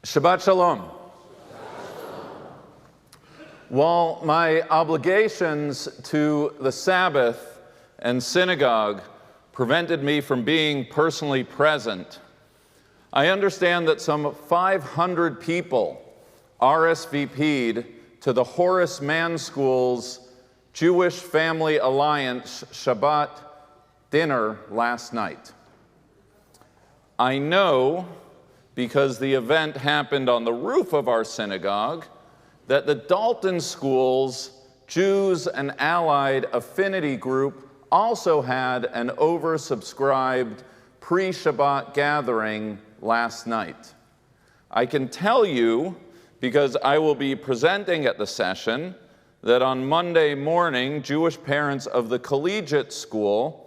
Shabbat Shalom. While my obligations to the Sabbath and synagogue prevented me from being personally present, I understand that some 500 people RSVP'd to the Horace Mann School's Jewish Family Alliance Shabbat dinner last night. I know, because the event happened on the roof of our synagogue, that the Dalton School's Jews and Allied Affinity Group also had an oversubscribed pre-Shabbat gathering last night. I can tell you, because I will be presenting at the session, that on Monday morning, Jewish parents of the collegiate school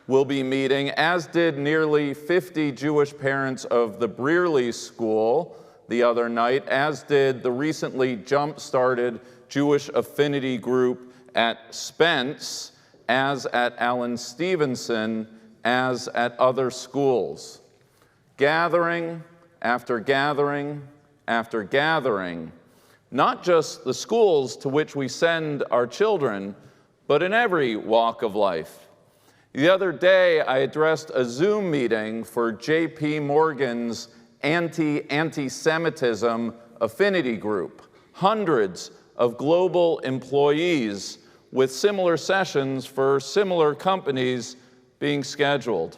will be meeting, as did nearly 50 Jewish parents of the Brearley School the other night, as did the recently jump-started Jewish Affinity Group at Spence, as at Allen Stevenson, as at other schools. Gathering after gathering after gathering, not just the schools to which we send our children, but in every walk of life. The other day, I addressed a Zoom meeting for J.P. Morgan's Anti-Semitism Affinity Group, hundreds of global employees with similar sessions for similar companies being scheduled.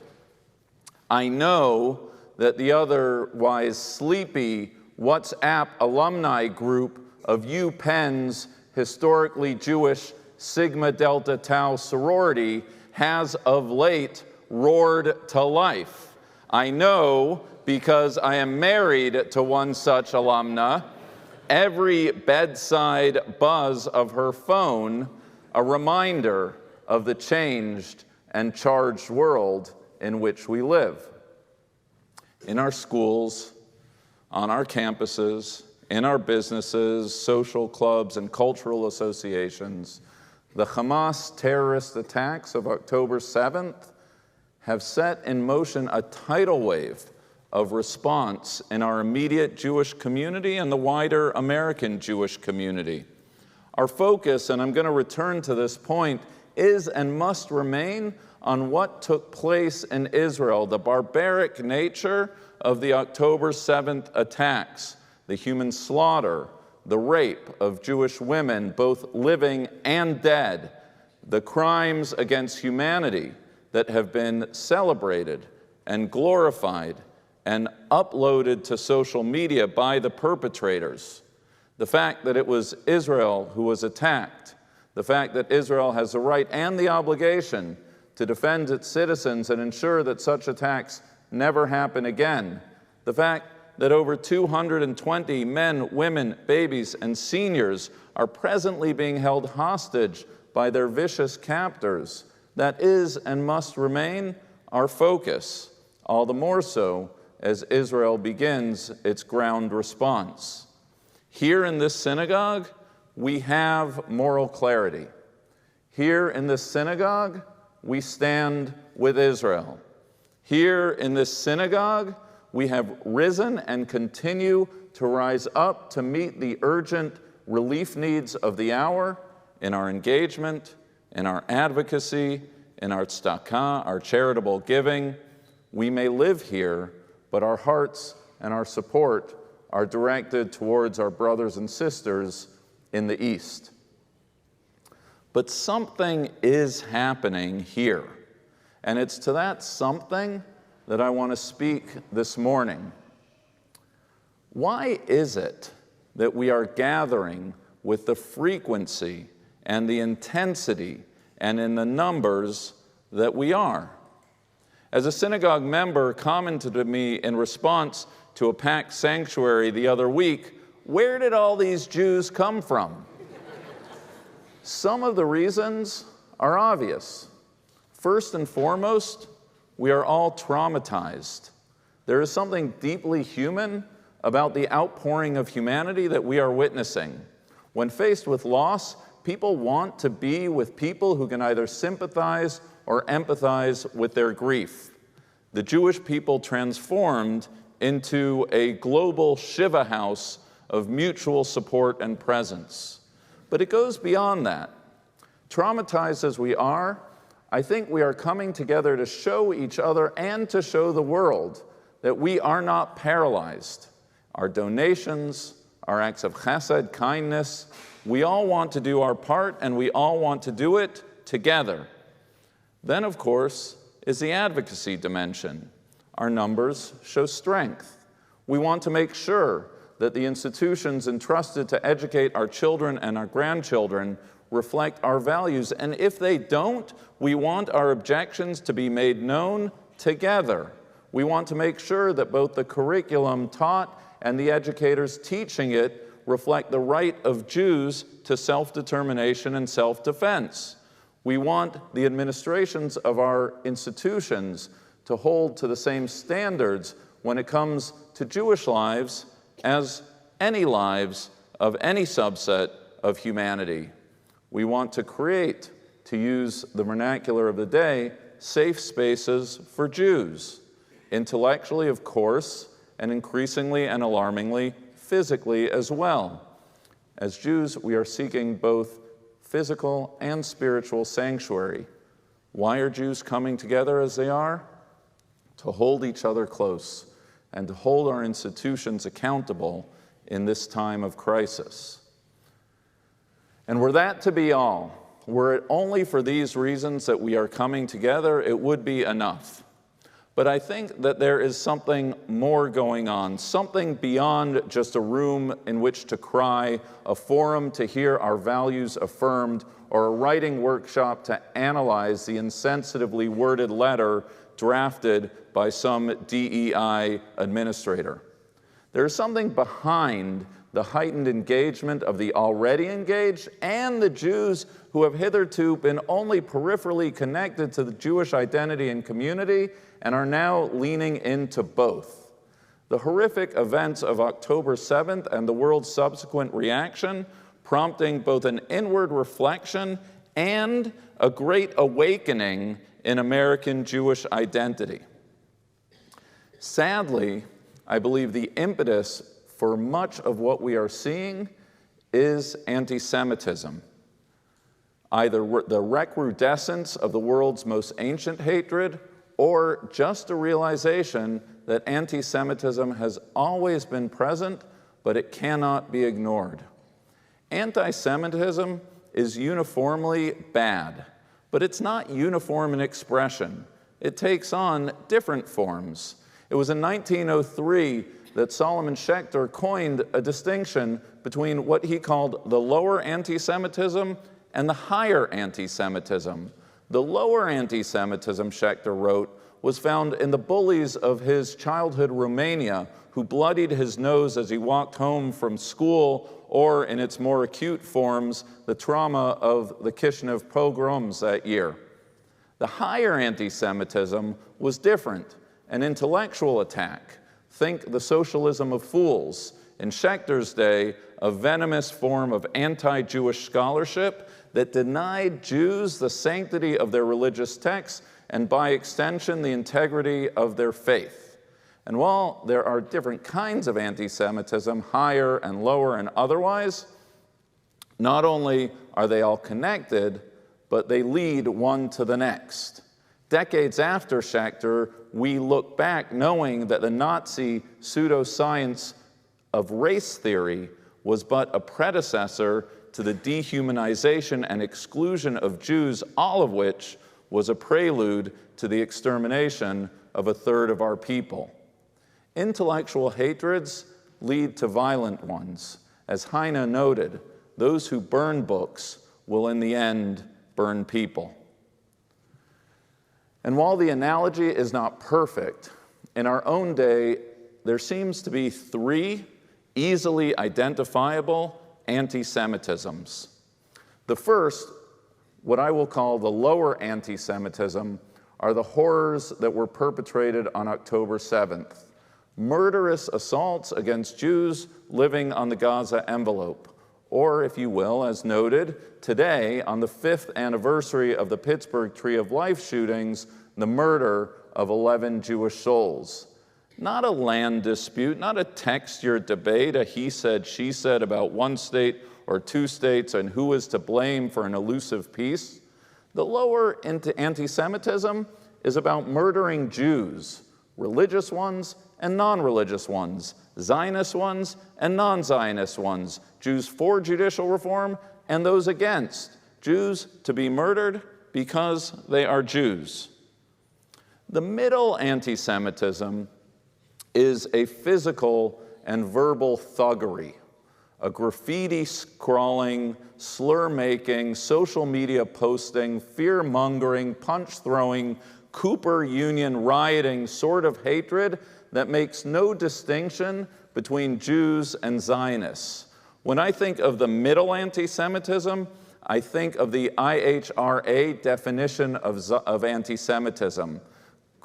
I know that the otherwise sleepy WhatsApp alumni group of UPenn's historically Jewish Sigma Delta Tau sorority has of late roared to life. I know because I am married to one such alumna. Every bedside buzz of her phone, a reminder of the changed and charged world in which we live. In our schools, on our campuses, in our businesses, social clubs, and cultural associations, the Hamas terrorist attacks of October 7th have set in motion a tidal wave of response in our immediate Jewish community and the wider American Jewish community. Our focus, and I'm going to return to this point, is and must remain on what took place in Israel, the barbaric nature of the October 7th attacks, the human slaughter, the rape of Jewish women, both living and dead, the crimes against humanity that have been celebrated and glorified and uploaded to social media by the perpetrators, the fact that it was Israel who was attacked, the fact that Israel has the right and the obligation to defend its citizens and ensure that such attacks never happen again, the fact that over 220 men, women, babies, and seniors are presently being held hostage by their vicious captors. That is and must remain our focus, all the more so as Israel begins its ground response. Here in this synagogue, we have moral clarity. Here in this synagogue, we stand with Israel. Here in this synagogue, we have risen and continue to rise up to meet the urgent relief needs of the hour in our engagement, in our advocacy, in our tzedakah, our charitable giving. We may live here, but our hearts and our support are directed towards our brothers and sisters in the East. But something is happening here, and it's to that something that I want to speak this morning. Why is it that we are gathering with the frequency and the intensity and in the numbers that we are? As a synagogue member commented to me in response to a packed sanctuary the other week, where did all these Jews come from? Some of the reasons are obvious. First and foremost, we are all traumatized. There is something deeply human about the outpouring of humanity that we are witnessing. When faced with loss, people want to be with people who can either sympathize or empathize with their grief. The Jewish people transformed into a global Shiva house of mutual support and presence. But it goes beyond that. Traumatized as we are, I think we are coming together to show each other and to show the world that we are not paralyzed. Our donations, our acts of chesed, kindness, we all want to do our part, and we all want to do it together. Then, of course, is the advocacy dimension. Our numbers show strength. We want to make sure that the institutions entrusted to educate our children and our grandchildren reflect our values. And if they don't, we want our objections to be made known together. We want to make sure that both the curriculum taught and the educators teaching it reflect the right of Jews to self-determination and self-defense. We want the administrations of our institutions to hold to the same standards when it comes to Jewish lives as any lives of any subset of humanity. We want to create, to use the vernacular of the day, safe spaces for Jews, intellectually, of course, and increasingly and alarmingly, physically as well. As Jews, we are seeking both physical and spiritual sanctuary. Why are Jews coming together as they are? To hold each other close and to hold our institutions accountable in this time of crisis. And were that to be all, were it only for these reasons that we are coming together, it would be enough. But I think that there is something more going on, something beyond just a room in which to cry, a forum to hear our values affirmed, or a writing workshop to analyze the insensitively worded letter drafted by some DEI administrator. There is something behind the heightened engagement of the already engaged and the Jews who have hitherto been only peripherally connected to the Jewish identity and community and are now leaning into both. The horrific events of October 7th and the world's subsequent reaction, prompting both an inward reflection and a great awakening in American Jewish identity. Sadly, I believe the impetus for much of what we are seeing is anti-Semitism, either the recrudescence of the world's most ancient hatred or just a realization that anti-Semitism has always been present, but it cannot be ignored. Anti-Semitism is uniformly bad, but it's not uniform in expression. It takes on different forms. It was in 1903 that Solomon Schechter coined a distinction between what he called the lower anti-Semitism and the higher anti-Semitism. The lower anti-Semitism, Schechter wrote, was found in the bullies of his childhood Romania who bloodied his nose as he walked home from school, or in its more acute forms, the trauma of the Kishinev pogroms that year. The higher anti-Semitism was different, an intellectual attack. Think the socialism of fools. In Schechter's day, a venomous form of anti-Jewish scholarship that denied Jews the sanctity of their religious texts and by extension the integrity of their faith. And while there are different kinds of anti-Semitism, higher and lower and otherwise, not only are they all connected, but they lead one to the next. Decades after Schechter, we look back knowing that the Nazi pseudoscience of race theory was but a predecessor to the dehumanization and exclusion of Jews, all of which was a prelude to the extermination of a third of our people. Intellectual hatreds lead to violent ones. As Heine noted, those who burn books will in the end burn people. And while the analogy is not perfect, in our own day, there seems to be three easily identifiable anti-Semitisms. The first, what I will call the lower anti-Semitism, are the horrors that were perpetrated on October 7th. Murderous assaults against Jews living on the Gaza envelope. Or, if you will, as noted, today, on the 5th anniversary of the Pittsburgh Tree of Life shootings, the murder of 11 Jewish souls. not a land dispute, not a texture debate, a he said, she said about one state or two states and who is to blame for an elusive peace. The lower into anti-Semitism is about murdering Jews, religious ones and non-religious ones, Zionist ones and non-Zionist ones, Jews for judicial reform and those against, Jews to be murdered because they are Jews. The middle anti-Semitism is a physical and verbal thuggery, a graffiti scrawling, slur-making, social media posting, fear-mongering, punch-throwing, Cooper Union rioting sort of hatred that makes no distinction between Jews and Zionists. When I think of the middle anti-Semitism, I think of the IHRA definition of anti-Semitism,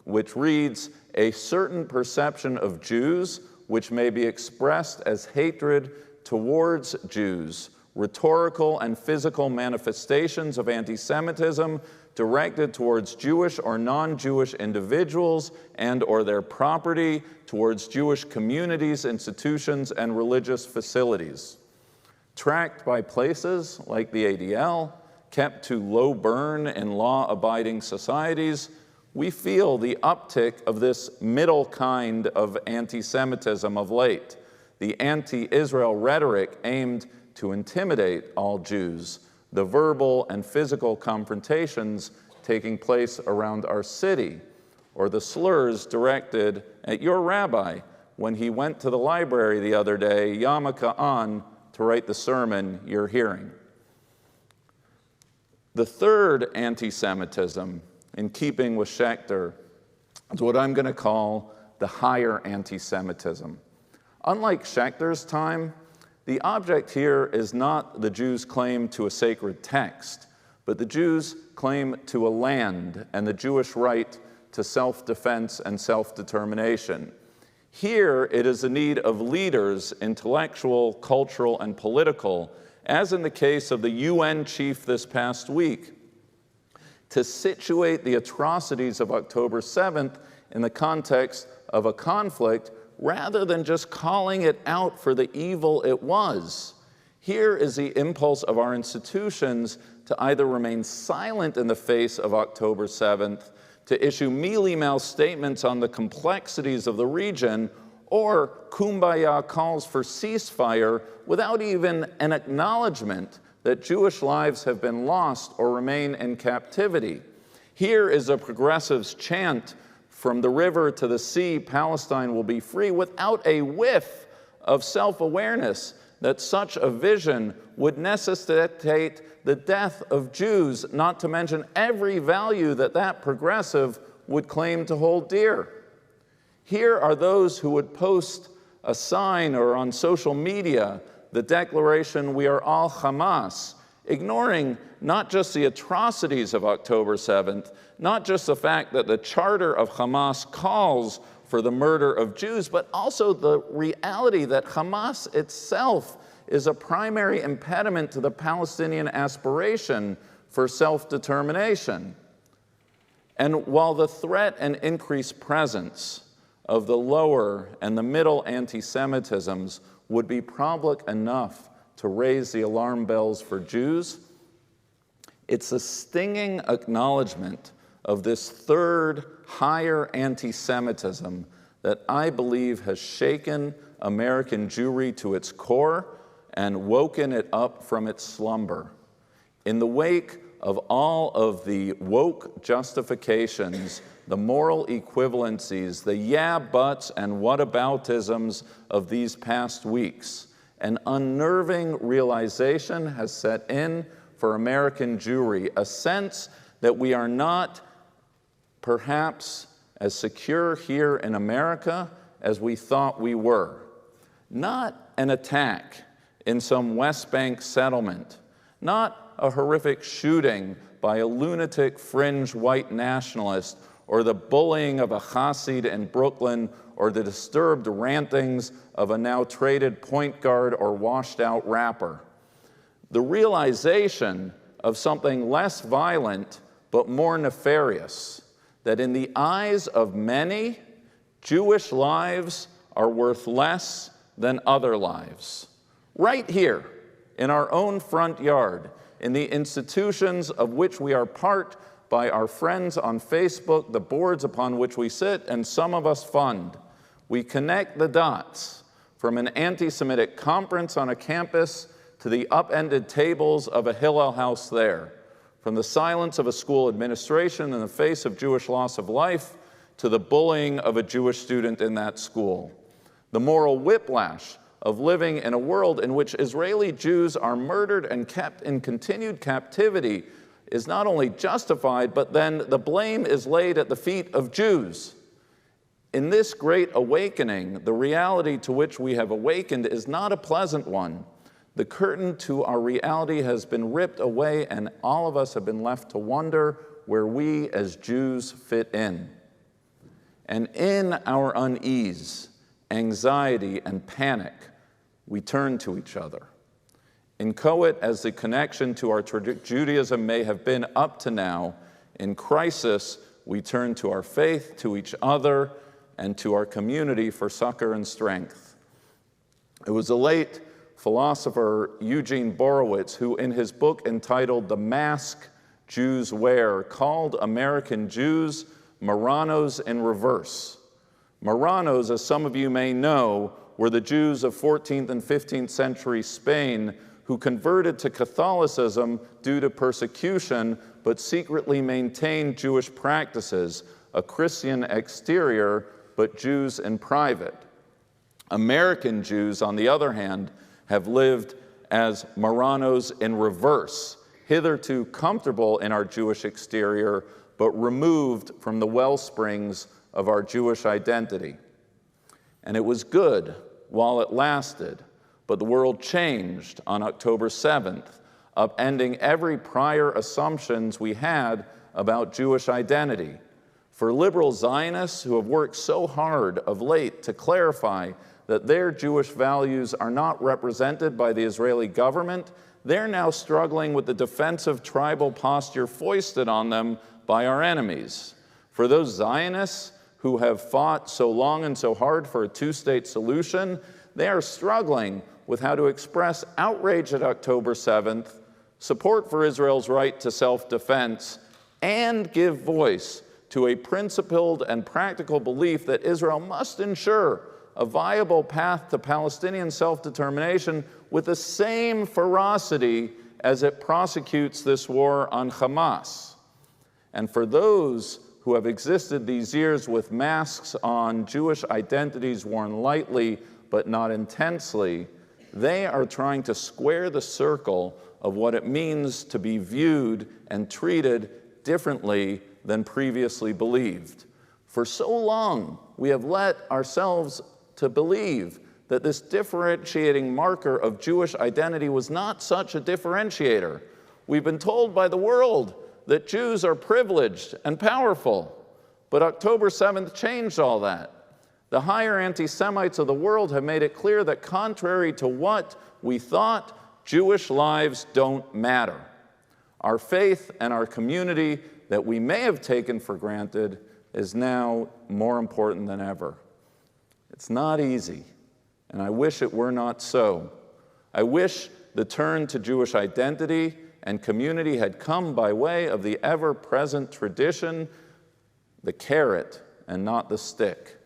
which reads, a certain perception of Jews which may be expressed as hatred towards Jews, rhetorical and physical manifestations of anti-Semitism directed towards Jewish or non-Jewish individuals and or their property, towards Jewish communities, institutions, and religious facilities. Tracked by places like the ADL, kept to low burn in law-abiding societies, we feel the uptick of this middle kind of anti-Semitism of late, the anti-Israel rhetoric aimed to intimidate all Jews, the verbal and physical confrontations taking place around our city, or the slurs directed at your rabbi when he went to the library the other day, yarmulke on, to write the sermon you're hearing. The third anti-Semitism, in keeping with Schechter, is what I'm going to call the higher anti-Semitism. Unlike Schechter's time, the object here is not the Jews' claim to a sacred text, but the Jews' claim to a land and the Jewish right to self-defense and self-determination. Here, it is the need of leaders, intellectual, cultural, and political, as in the case of the UN chief this past week, to situate the atrocities of October 7th in the context of a conflict rather than just calling it out for the evil it was. Here is the impulse of our institutions to either remain silent in the face of October 7th, to issue mealy-mouthed statements on the complexities of the region, or kumbaya calls for ceasefire without even an acknowledgement that Jewish lives have been lost or remain in captivity. Here is a progressive's chant, from the river to the sea, Palestine will be free, without a whiff of self-awareness that such a vision would necessitate the death of Jews, not to mention every value that that progressive would claim to hold dear. Here are those who would post a sign or on social media the declaration, "We are all Hamas," ignoring not just the atrocities of October 7th, not just the fact that the charter of Hamas calls for the murder of Jews, but also the reality that Hamas itself is a primary impediment to the Palestinian aspiration for self-determination. And while the threat and increased presence of the lower and the middle anti-Semitisms would be public enough to raise the alarm bells for Jews, it's a stinging acknowledgement of this third, higher anti-Semitism that I believe has shaken American Jewry to its core and woken it up from its slumber. In the wake of all of the woke justifications, the moral equivalencies, the yeah, buts, and whataboutisms of these past weeks, an unnerving realization has set in for American Jewry, a sense that we are not perhaps as secure here in America as we thought we were. Not an attack in some West Bank settlement, not a horrific shooting by a lunatic fringe white nationalist, or the bullying of a Hasid in Brooklyn, or the disturbed rantings of a now traded point guard or washed out rapper. The realization of something less violent but more nefarious, that in the eyes of many, Jewish lives are worth less than other lives. Right here, in our own front yard, in the institutions of which we are part by our friends on Facebook, the boards upon which we sit, and some of us fund, we connect the dots from an anti-Semitic conference on a campus to the upended tables of a Hillel house there, from the silence of a school administration in the face of Jewish loss of life to the bullying of a Jewish student in that school. The moral whiplash of living in a world in which Israeli Jews are murdered and kept in continued captivity is not only justified, but then the blame is laid at the feet of Jews. In this great awakening, the reality to which we have awakened is not a pleasant one. The curtain to our reality has been ripped away, and all of us have been left to wonder where we as Jews fit in. And in our unease, anxiety, and panic, we turn to each other. Inchoate as the connection to our Judaism may have been up to now, in crisis, we turn to our faith, to each other, and to our community for succor and strength. It was the late philosopher Eugene Borowitz who, in his book entitled The Mask Jews Wear, called American Jews Marranos in reverse. Marranos, as some of you may know, were the Jews of 14th and 15th century Spain who converted to Catholicism due to persecution, but secretly maintained Jewish practices, a Christian exterior, but Jews in private. American Jews, on the other hand, have lived as Marranos in reverse, hitherto comfortable in our Jewish exterior, but removed from the well springs of our Jewish identity. And it was good while it lasted, but the world changed on October 7th, upending every prior assumptions we had about Jewish identity. For liberal Zionists who have worked so hard of late to clarify that their Jewish values are not represented by the Israeli government, they're now struggling with the defensive tribal posture foisted on them by our enemies. For those Zionists who have fought so long and so hard for a two-state solution, they are struggling with how to express outrage at October 7th, support for Israel's right to self-defense, and give voice to a principled and practical belief that Israel must ensure a viable path to Palestinian self-determination with the same ferocity as it prosecutes this war on Hamas. And for those who have existed these years with masks on, Jewish identities worn lightly but not intensely, they are trying to square the circle of what it means to be viewed and treated differently than previously believed. For so long, we have let ourselves to believe that this differentiating marker of Jewish identity was not such a differentiator. We've been told by the world that Jews are privileged and powerful, but October 7th changed all that. The higher anti-Semites of the world have made it clear that contrary to what we thought, Jewish lives don't matter. Our faith and our community that we may have taken for granted is now more important than ever. It's not easy, and I wish it were not so. I wish the turn to Jewish identity and community had come by way of the ever-present tradition, the carrot and not the stick.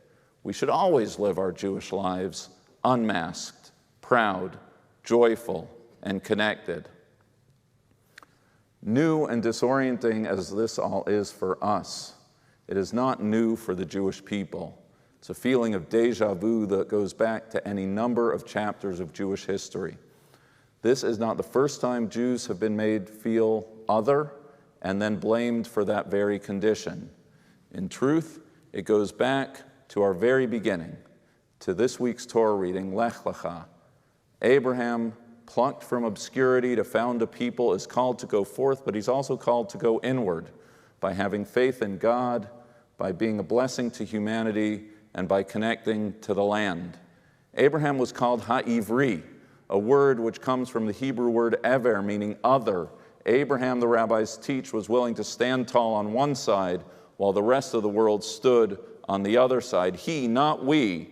We should always live our Jewish lives unmasked, proud, joyful, and connected. New and disorienting as this all is for us, it is not new for the Jewish people. It's a feeling of déjà vu that goes back to any number of chapters of Jewish history. This is not the first time Jews have been made feel other and then blamed for that very condition. In truth, it goes back to our very beginning, to this week's Torah reading, Lech Lecha. Abraham, plucked from obscurity to found a people, is called to go forth, but he's also called to go inward by having faith in God, by being a blessing to humanity, and by connecting to the land. Abraham was called Ha'ivri, a word which comes from the Hebrew word ever, meaning other. Abraham, the rabbis teach, was willing to stand tall on one side while the rest of the world stood on the other side. He, not we,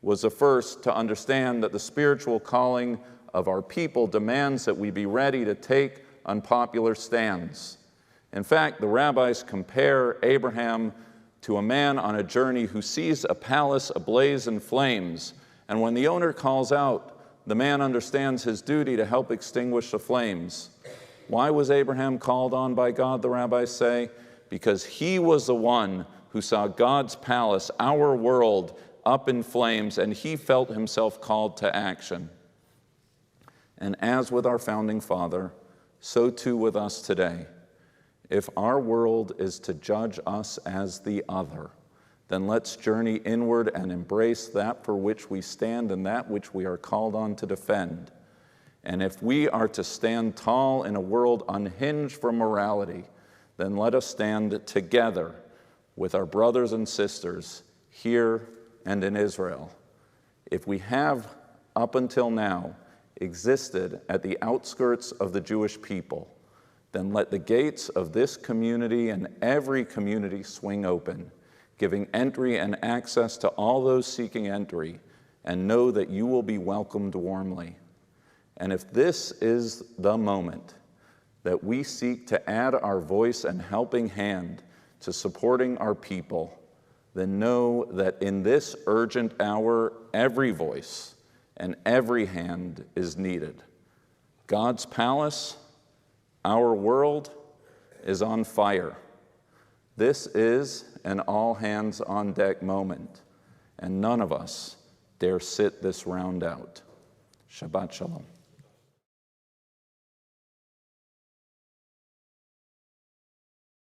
was the first to understand that the spiritual calling of our people demands that we be ready to take unpopular stands. In fact, the rabbis compare Abraham to a man on a journey who sees a palace ablaze in flames, and when the owner calls out, the man understands his duty to help extinguish the flames. Why was Abraham called on by God, the rabbis say? Because he was the one who saw God's palace, our world, up in flames, and he felt himself called to action. And as with our founding father, so too with us today. If our world is to judge us as the other, then let's journey inward and embrace that for which we stand and that which we are called on to defend. And if we are to stand tall in a world unhinged from morality, then let us stand together with our brothers and sisters here and in Israel. If we have, up until now, existed at the outskirts of the Jewish people, then let the gates of this community and every community swing open, giving entry and access to all those seeking entry, and know that you will be welcomed warmly. And if this is the moment that we seek to add our voice and helping hand to supporting our people, then know that in this urgent hour, every voice and every hand is needed. God's palace, our world, is on fire. This is an all-hands-on-deck moment, and none of us dare sit this round out. Shabbat Shalom.